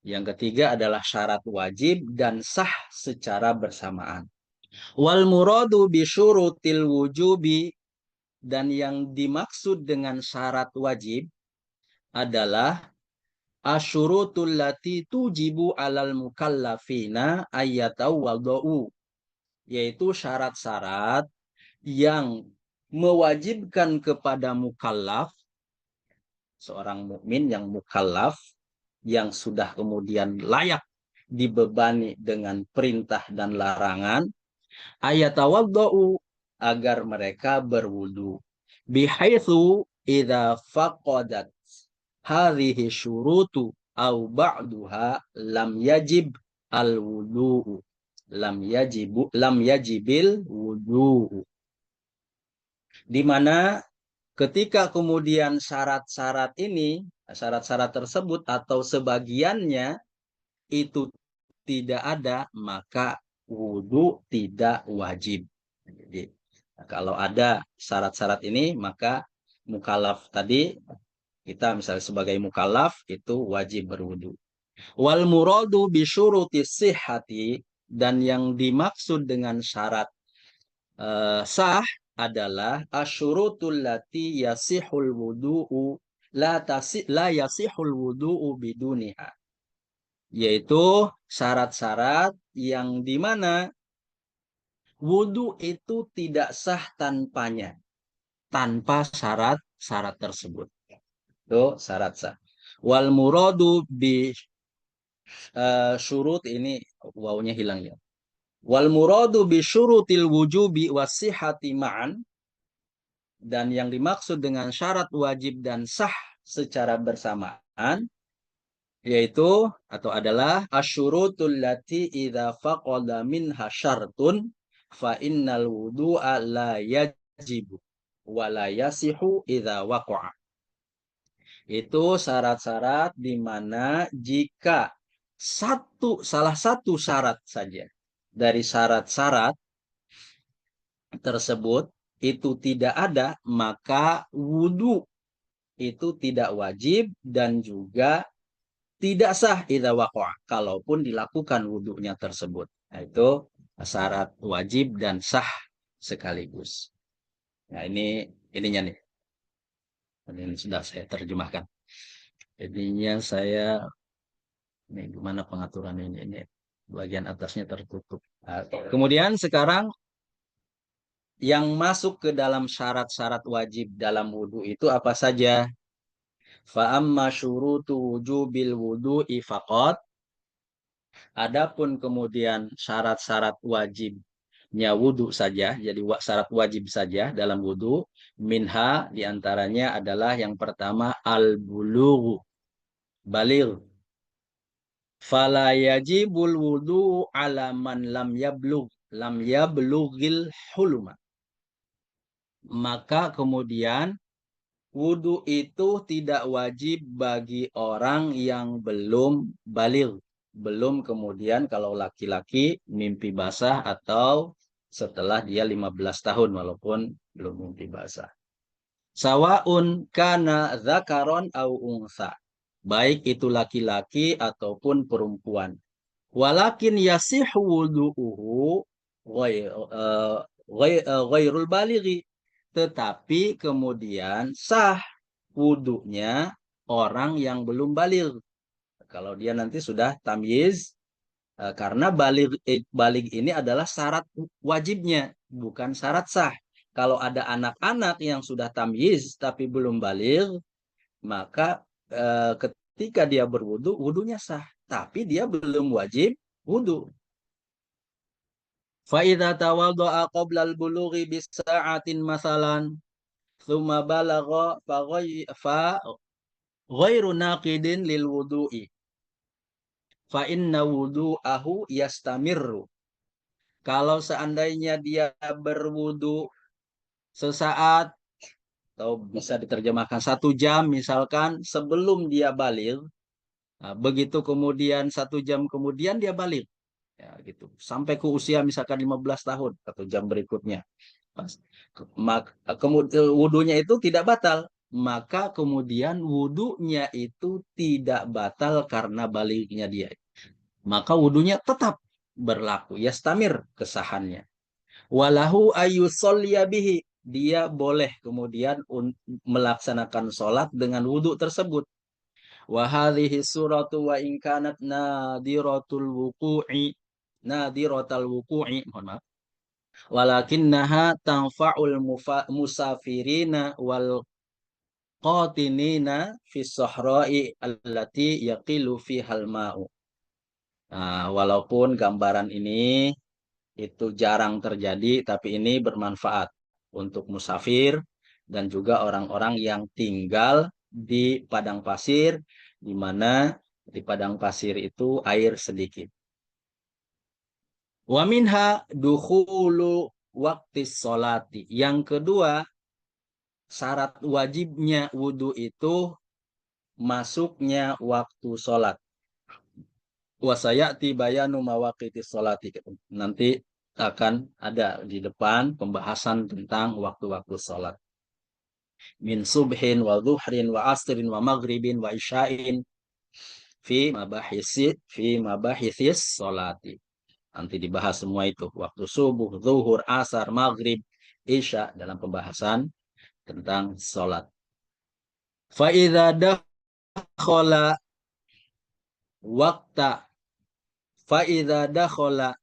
Yang ketiga adalah syarat wajib dan sah secara bersamaan. Wal muradu bisyurutil wujubi, dan yang dimaksud dengan syarat wajib adalah asyurutul lati tujibu alal mukallafina ayyatawadau, yaitu syarat-syarat yang mewajibkan kepada mukallaf, seorang mukmin yang mukallaf, yang sudah kemudian layak dibebani dengan perintah dan larangan, ayatawaddau, agar mereka berwudu, bihaitsu idza faqadat hadhihi syurutu au ba'duha lam yajib al wudu, lam yajibil wudu, di mana ketika kemudian syarat-syarat tersebut atau sebagiannya itu tidak ada, maka wudhu tidak wajib. Jadi, kalau ada syarat-syarat ini, maka mukallaf tadi, kita misalnya sebagai mukallaf itu wajib berwudhu. Wal muradu bisyurutis sihhati, dan yang dimaksud dengan syarat sah adalah asyurutul lati yasihul wudu'u la yasihul wudu'u biduniha, yaitu syarat-syarat yang dimana wudhu itu tidak sah tanpanya, tanpa syarat-syarat tersebut. Itu syarat sah. Wal muradu bi syurut, ini wawunya hilang ya. Wal muradu bi syurutil wujubi wasihati ma'an, dan yang dimaksud dengan syarat wajib dan sah secara bersamaan yaitu atau adalah asyurutul lati idza faqada minha syartun fa innal wudu'a la yajibu wa la yasihu idza waqa'a. Itu syarat-syarat di mana jika salah satu syarat saja dari syarat-syarat tersebut itu tidak ada, maka wudhu itu tidak wajib dan juga tidak sah idza waqa'a, kalaupun dilakukan wudhunya tersebut. Nah, itu syarat wajib dan sah sekaligus. Nah, ininya nih. Ini sudah saya terjemahkan. Ininya saya, ini gimana pengaturan ini bagian atasnya tertutup. Nah, kemudian sekarang yang masuk ke dalam syarat-syarat wajib dalam wudhu itu apa saja? Fa amma syurutu wujubil wudu'i faqat. Adapun kemudian syarat-syarat wajibnya wudhu saja, jadi syarat wajib saja dalam wudhu, minha diantaranya adalah yang pertama al-bulughu, baligh. Fala yajibul wudu ala man lam yablughil hulma. Maka kemudian wudu itu tidak wajib bagi orang yang belum baligh. Belum kemudian kalau laki-laki mimpi basah atau setelah dia 15 tahun walaupun belum mimpi basah. Sawaun kana dzakaron au unsa. Baik itu laki-laki ataupun perempuan. Walakin yasihu wudu'uhu ghairul balighi. Tetapi kemudian sah wudhunya orang yang belum baligh. Kalau dia nanti sudah tamyiz, karena baligh ini adalah syarat wajibnya, bukan syarat sah. Kalau ada anak-anak yang sudah tamyiz tapi belum baligh, maka ketika dia berwudu, wudunya sah, tapi dia belum wajib wudu. Fa idza tawadda'a qabla al-bulughi bisa'atin masalan, thumma balagha fa ghairu naqidin lil wudu'i. Fa inna wudu'ahu yastamirru. Kalau seandainya dia berwudu sesaat, atau bisa diterjemahkan 1 jam misalkan sebelum dia baligh, nah, begitu kemudian 1 jam kemudian dia baligh, ya gitu, sampai ke usia misalkan 15 tahun atau jam berikutnya, kemudian wudunya itu tidak batal, maka kemudian wudunya itu tidak batal karena baliknya dia. Maka wudunya tetap berlaku, yastamir kesahannya. Walahu ayyusolliya bihi, dia boleh kemudian melaksanakan sholat dengan wudu tersebut. Wa hadhihi suratu wa in kanat nadiratal wuqu'i, mohon maaf, walakinnaha tanfa'ul musafirina wal qatinina fi sahra'i allati yaqilu fihal ma'u. Nah, walaupun gambaran ini itu jarang terjadi, tapi ini bermanfaat untuk musafir dan juga orang-orang yang tinggal di padang pasir, di mana di padang pasir itu air sedikit. Wa minha dukhulu waktu sholati. Yang kedua, syarat wajibnya wudhu itu masuknya waktu sholat. Wasayati bayanu mawaqiti sholati. Nanti akan ada di depan pembahasan tentang waktu-waktu sholat. Min subhin wa dhuhrin wa asrin wa maghribin wa isya'in fi mabahisis sholati. Nanti dibahas semua itu. Waktu subuh, zuhur, asar, maghrib, isya dalam pembahasan tentang sholat. Fa'idha dakhala waqta fa'idha dakhala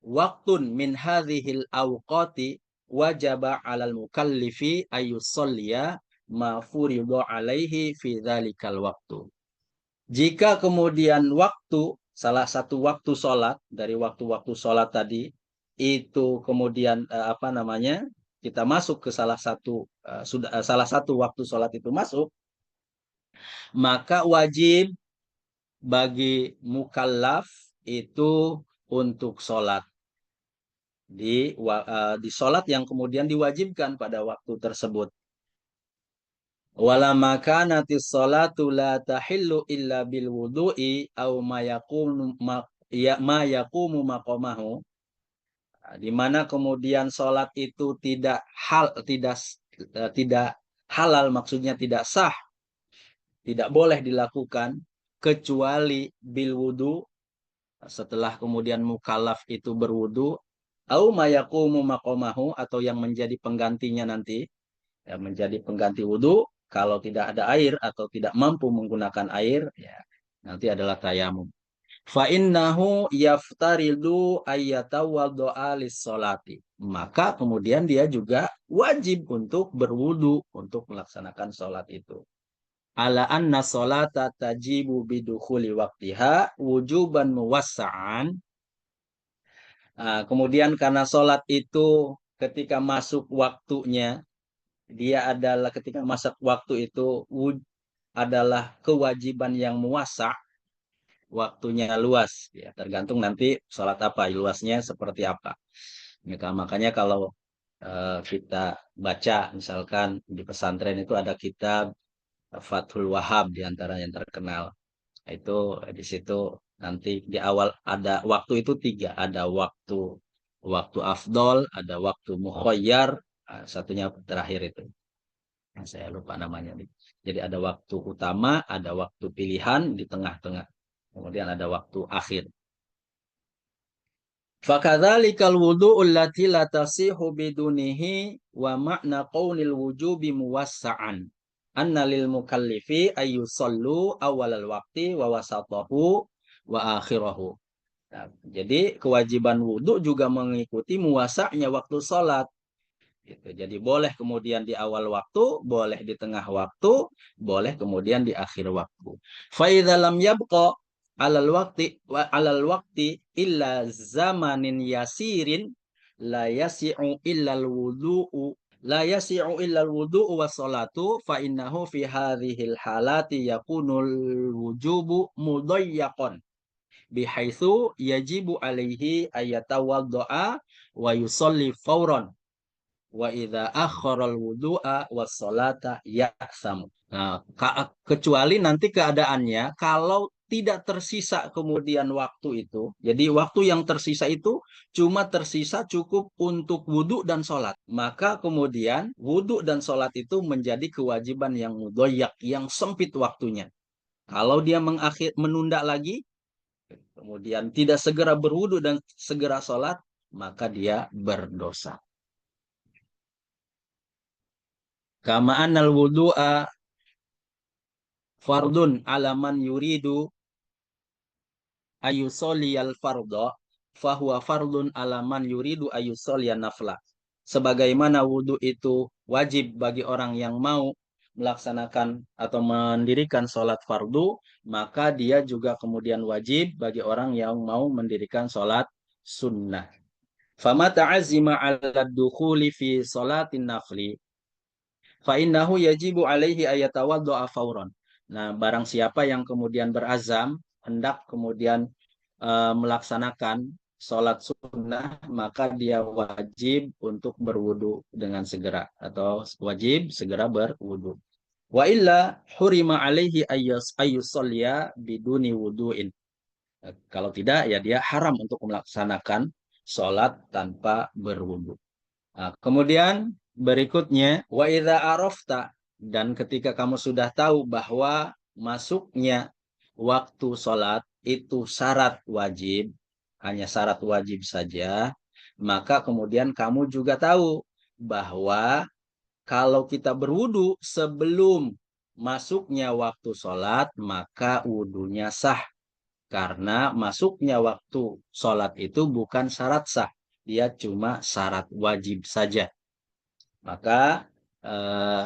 waqtun min hadhil awqati wajaba 'alal mukallifi ayyusalliya ma furidu 'alaihi fi dzalikal waqtu. Jika kemudian waktu, salah satu waktu sholat dari waktu-waktu sholat tadi itu kemudian kita masuk ke salah satu waktu sholat itu masuk, maka wajib bagi mukallaf itu untuk sholat di sholat yang kemudian diwajibkan pada waktu tersebut. Wala makanati sholatu la tahillu illa bil wudu'i au ma yaqumu maqamahu, di mana kemudian sholat itu tidak halal, maksudnya tidak sah, tidak boleh dilakukan kecuali bil wudu, setelah kemudian mukallaf itu berwudu, au ma yaqumu maqamahu, atau yang menjadi penggantinya nanti, ya, menjadi pengganti wudu kalau tidak ada air atau tidak mampu menggunakan air, ya nanti adalah tayamum. Fa innahu yaftaridu ayyatawaddo'a lis-sholati. Maka kemudian dia juga wajib untuk berwudu untuk melaksanakan sholat itu. Ala anna sholata tajibu bidukhuli waqtiha wujuban muwassa'an. Kemudian karena sholat itu ketika masuk waktunya, dia adalah ketika masuk waktu itu adalah kewajiban yang muasa, waktunya luas, ya tergantung nanti sholat apa, luasnya seperti apa. Ya, makanya kalau kita baca misalkan di pesantren itu ada kitab Fathul Wahhab di antara yang terkenal. Itu di situ nanti di awal ada waktu itu tiga, ada waktu afdol, ada waktu mukhayyar, satunya terakhir itu. Saya lupa namanya. Jadi ada waktu utama, ada waktu pilihan di tengah-tengah. Kemudian ada waktu akhir. Fakadzalikal wudu'u allati la tasihu bidunihi wa ma'na qaulil wujubi muwassa'an. Anna lil mukallifi ayyusallu awalal waqti wa wasatahu wa akhirahu. Nah, jadi kewajiban wudu juga mengikuti muwasa'nya waktu sholat. Gitu. Jadi boleh kemudian di awal waktu, boleh di tengah waktu, boleh kemudian di akhir waktu. Fa idza lam yabqa alal waqti illa zamanin yasirin la yasi'u illa al-wudu'u wa salatu fa innahu fi hadhil halati yakunul wujubu mudayyaqan bihaitsu yajibu alaihi ayatawadda'a wa yusalli fawran wa idza akharal wudu'a was salata ya'samu. Nah, kecuali nanti keadaannya kalau tidak tersisa kemudian waktu itu. Jadi waktu yang tersisa itu cuma tersisa cukup untuk wudhu dan sholat. Maka kemudian wudhu dan sholat itu menjadi kewajiban yang mudhoyak, yang sempit waktunya. Kalau dia menunda lagi, kemudian tidak segera berwudhu dan segera sholat, maka dia berdosa. Kama annal wudu'a fardun alaman yuridu ayusoliyal fardo, fahuwa fardun alaman yuridu ayusoliyal nafla. Sebagaimana wudhu itu wajib bagi orang yang mau melaksanakan atau mendirikan sholat fardu, maka dia juga kemudian wajib bagi orang yang mau mendirikan sholat sunnah. Fama ta'azima ala dukhuli fi sholatin nafli, fa'innahu yajibu alaihi ayatawaddo'a fauron. Nah, barang siapa yang kemudian berazam, hendak kemudian melaksanakan sholat sunnah, maka dia wajib untuk berwudu dengan segera, atau wajib segera berwudu. Wa illa hurima alaihi ayyusolya biduni wudu'in. Kalau tidak, ya dia haram untuk melaksanakan sholat tanpa berwudu. Nah, kemudian berikutnya wa idza arafta, dan ketika kamu sudah tahu bahwa masuknya waktu sholat itu syarat wajib, hanya syarat wajib saja, maka kemudian kamu juga tahu bahwa kalau kita berwudu sebelum masuknya waktu sholat, maka wudunya sah. Karena masuknya waktu sholat itu bukan syarat sah, dia cuma syarat wajib saja. Maka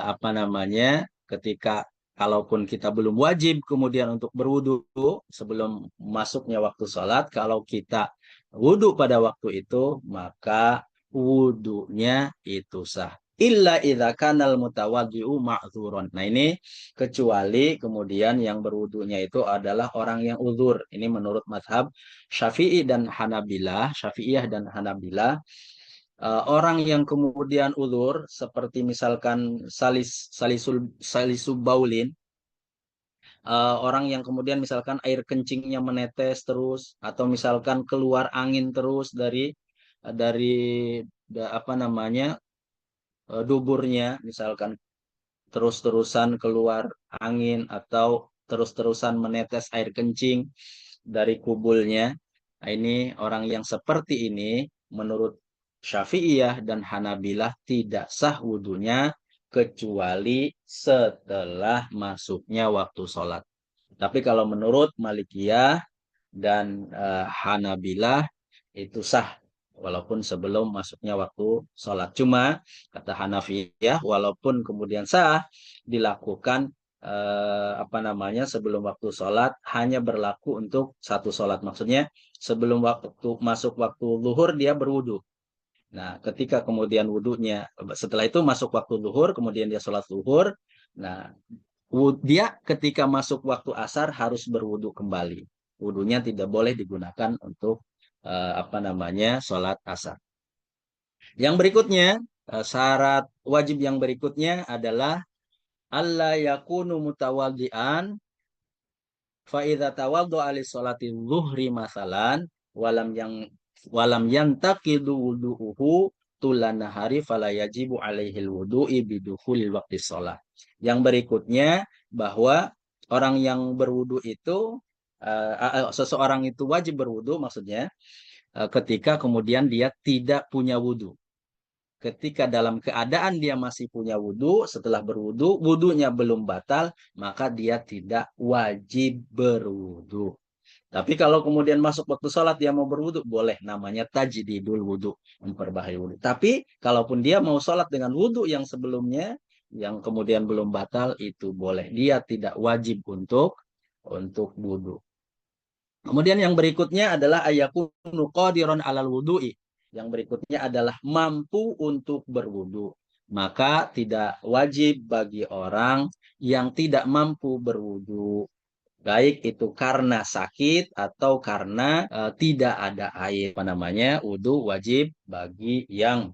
apa namanya, ketika kalaupun kita belum wajib kemudian untuk berwudu sebelum masuknya waktu sholat, kalau kita wudu pada waktu itu, maka wudunya itu sah. Illa idza kanal mutawaddi'u ma'dzuron. Nah, ini kecuali kemudian yang berwudunya itu adalah orang yang uzur. Ini menurut mazhab Syafi'i dan Hanabilah, Syafi'iyah dan Hanabilah. Orang yang kemudian uzur seperti misalkan salisul baulin, orang yang kemudian misalkan air kencingnya menetes terus, atau misalkan keluar angin terus dari apa namanya, duburnya, misalkan terus-terusan keluar angin atau terus-terusan menetes air kencing dari kubulnya. Nah, ini orang yang seperti ini menurut Syafi'iyah dan Hanabilah tidak sah wudhunya kecuali setelah masuknya waktu sholat. Tapi kalau menurut Malikiyah dan Hanabilah itu sah walaupun sebelum masuknya waktu sholat. Cuma kata Hanafiyah, walaupun kemudian sah dilakukan apa namanya sebelum waktu sholat, hanya berlaku untuk satu sholat. Maksudnya sebelum masuk waktu zuhur dia berwudu. Nah, ketika kemudian wudhunya, setelah itu masuk waktu zuhur, kemudian dia sholat zuhur. Nah, dia ketika masuk waktu asar harus berwudu kembali. Wudunya tidak boleh digunakan untuk apa namanya sholat asar. Yang berikutnya, syarat wajib yang berikutnya adalah alla yakunu mutawaddi'an fa idza tawadda'a li sholati zuhri masalan walam yantaqidu wudu'uhu tulana hari fala yajibu alaihil wudu'i bidukhulil waqti sholat. Yang berikutnya bahwa orang yang berwudu itu seseorang itu wajib berwudu, maksudnya ketika kemudian dia tidak punya wudu. Ketika dalam keadaan dia masih punya wudu, setelah berwudu, wudunya belum batal, maka dia tidak wajib berwudu. Tapi kalau kemudian masuk waktu sholat dia mau berwudu, boleh, namanya tajdidul wudu, memperbaharui wudu. Tapi kalaupun dia mau sholat dengan wudu yang sebelumnya, yang kemudian belum batal, itu boleh. Dia tidak wajib untuk wudu. Kemudian yang berikutnya adalah ayakunu qadiron alal wudu'i. Yang berikutnya adalah mampu untuk berwudu. Maka tidak wajib bagi orang yang tidak mampu berwudu, baik itu karena sakit atau karena tidak ada air. Apa namanya? Wudu wajib bagi yang